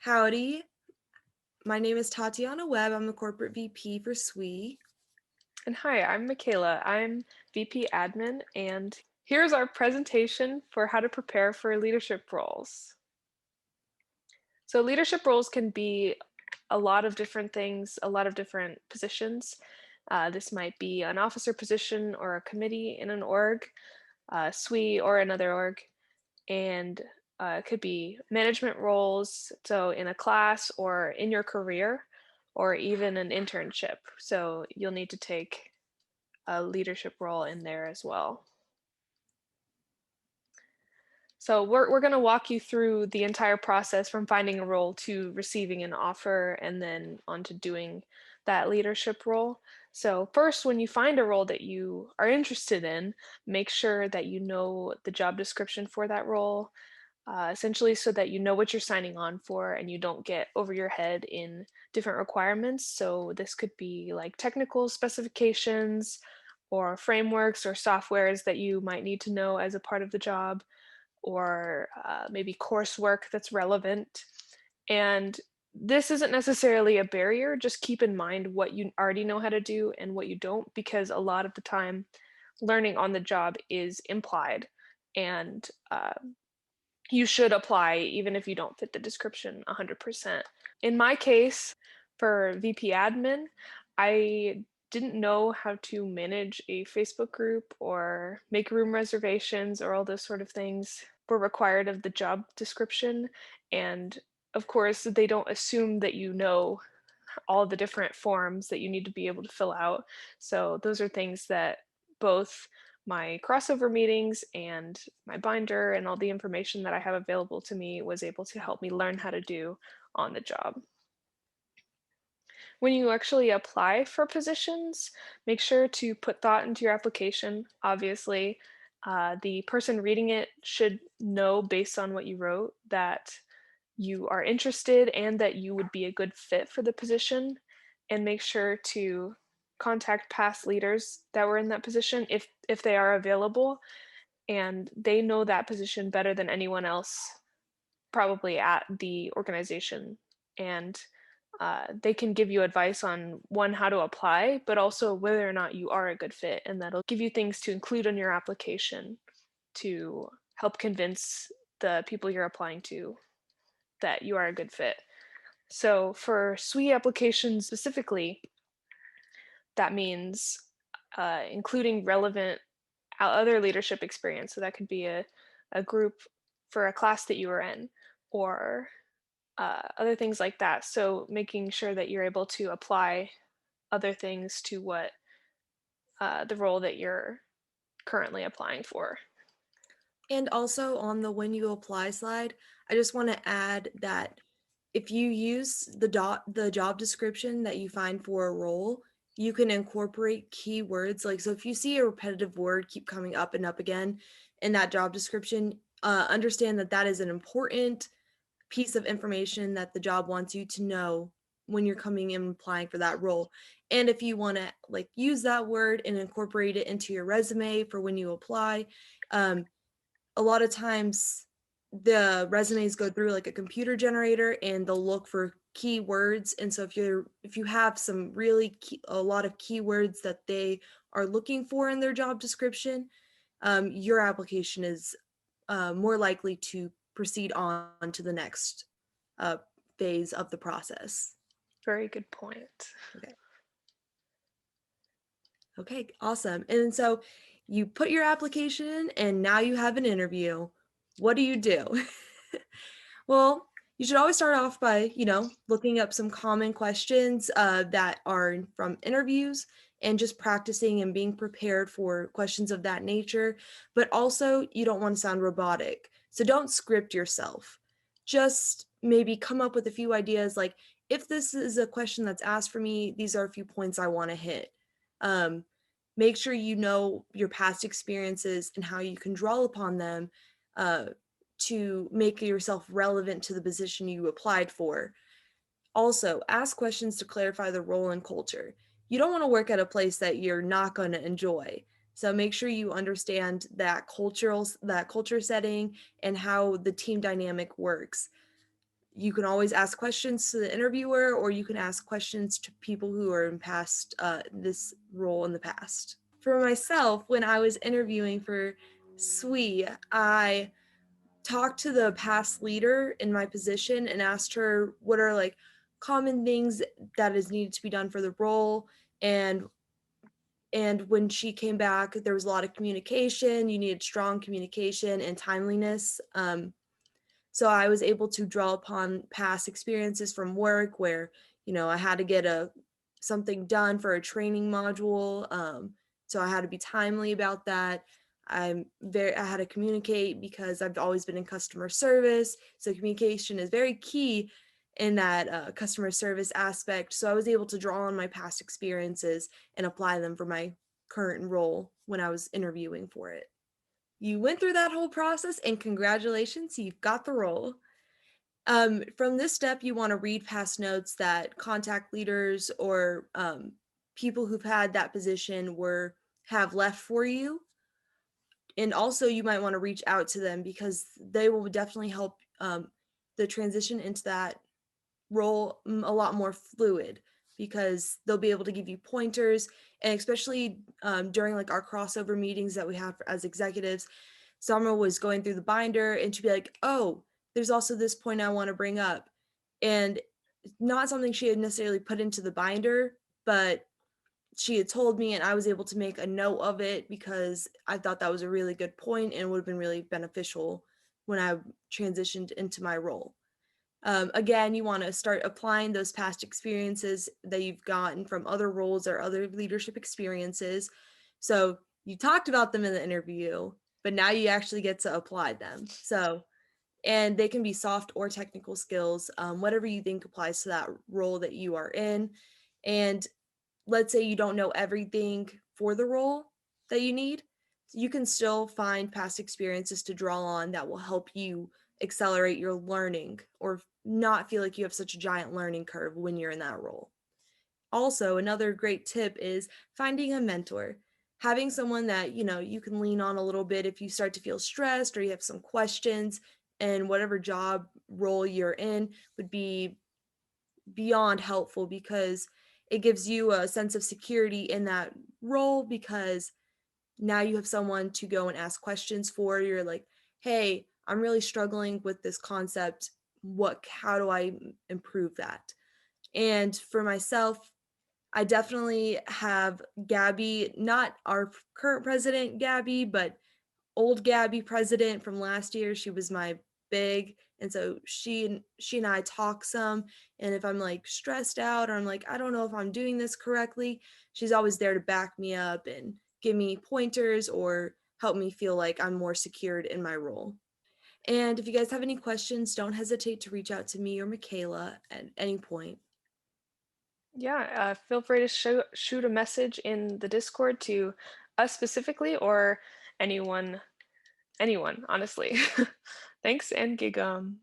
Howdy, my name is Tatiana Webb. I'm the corporate VP for SWE. And hi, I'm Michaela. I'm VP Admin, and here's our presentation for how to prepare for leadership roles. So, leadership roles can be a lot of different things, a lot of different positions. This might be an officer position or a committee in an org, SWE or another org, and it could be management roles, so in a class or in your career, or even an internship. So, you'll need to take a leadership role in there as well. So we're going to walk you through the entire process from finding a role to receiving an offer and then on to doing that leadership role. So first, when you find a role that you are interested in, make sure that you know the job description for that role, essentially so that you know what you're signing on for and you don't get over your head in different requirements. So this could be like technical specifications or frameworks or softwares that you might need to know as a part of the job or maybe coursework that's relevant. And this isn't necessarily a barrier. Just keep in mind what you already know how to do and what you don't, because a lot of the time, learning on the job is implied. And you should apply even if you don't fit the description 100%. In my case, for VP admin, I didn't know how to manage a Facebook group or make room reservations or all those sort of things were required of the job description. And of course, they don't assume that you know all the different forms that you need to be able to fill out. So those are things that both my crossover meetings and my binder and all the information that I have available to me was able to help me learn how to do on the job. When you actually apply for positions, make sure to put thought into your application. Obviously, the person reading it should know based on what you wrote that you are interested and that you would be a good fit for the position, and make sure to contact past leaders that were in that position if they are available and they know that position better than anyone else probably at the organization. And they can give you advice on one, how to apply, but also whether or not you are a good fit, and that'll give you things to include on your application to help convince the people you're applying to that you are a good fit. So for SWE applications specifically, that means including relevant other leadership experience. So that could be a group for a class that you were in, or other things like that. So making sure that you're able to apply other things to what the role that you're currently applying for. And also on the when you apply slide, I just want to add that if you use the job description that you find for a role, you can incorporate keywords. Like, so if you see a repetitive word keep coming up and up again in that job description, understand that that is an important piece of information that the job wants you to know when you're coming and applying for that role. And if you want to like use that word and incorporate it into your resume for when you apply, um, a lot of times the resumes go through like a computer generator and they'll look for keywords. And so if you have some really a lot of keywords that they are looking for in their job description, your application is more likely to proceed on to the next uh, phase of the process. Very good point. Okay. Okay, awesome. And so you put your application in and now you have an interview. What do you do? Well, you should always start off by, looking up some common questions that are from interviews and just practicing and being prepared for questions of that nature. But also, you don't want to sound robotic. So don't script yourself. Just maybe come up with a few ideas like, if this is a question that's asked for me, these are a few points I want to hit. Um, Make sure you know your past experiences and how you can draw upon them uh, to make yourself relevant to the position you applied for. Also, ask questions to clarify the role and culture. You don't want to work at a place that you're not going to enjoy. So make sure you understand that culture setting and how the team dynamic works. You can always ask questions to the interviewer, or you can ask questions to people who are in past this role in the past. For myself, when I was interviewing for SWE, I talked to the past leader in my position and asked her what are like common things that is needed to be done for the role, and when she came back, there was a lot of communication. You needed strong communication and timeliness. So I was able to draw upon past experiences from work where, I had to get a something done for a training module. So I had to be timely about that. I had to communicate because I've always been in customer service. So communication is very key in that customer service aspect. So I was able to draw on my past experiences and apply them for my current role when I was interviewing for it. You went through that whole process, and congratulations, you've got the role. From this step, you want to read past notes that contact leaders or people who've had that position were have left for you. And also, you might want to reach out to them because they will definitely help the transition into that role a lot more fluid, because they'll be able to give you pointers. And especially during like our crossover meetings that we have as executives, Summer was going through the binder and she'd be like, oh, there's also this point I want to bring up. And not something she had necessarily put into the binder, but she had told me, and I was able to make a note of it because I thought that was a really good point and would have been really beneficial when I transitioned into my role. Again, you want to start applying those past experiences that you've gotten from other roles or other leadership experiences. So you talked about them in the interview, but now you actually get to apply them. So, and they can be soft or technical skills, whatever you think applies to that role that you are in. And let's say you don't know everything for the role that you need, you can still find past experiences to draw on that will help you accelerate your learning or not feel like you have such a giant learning curve when you're in that role. Also, another great tip is finding a mentor. Having someone that, you can lean on a little bit if you start to feel stressed or you have some questions, and whatever job role you're in would be beyond helpful because it gives you a sense of security in that role, because now you have someone to go and ask questions for. You're like, hey, I'm really struggling with this concept. How do I improve that? And for myself, I definitely have Gabby, not our current president, Gabby, but old Gabby president from last year. She was my big, and so she and I talk some, and if I'm like stressed out or I'm like I don't know if I'm doing this correctly, she's always there to back me up and give me pointers or help me feel like I'm more secured in my role. And if you guys have any questions, don't hesitate to reach out to me or Michaela at any point. Yeah, feel free to shoot a message in the Discord to us specifically or anyone, anyone, honestly. Thanks and gigum.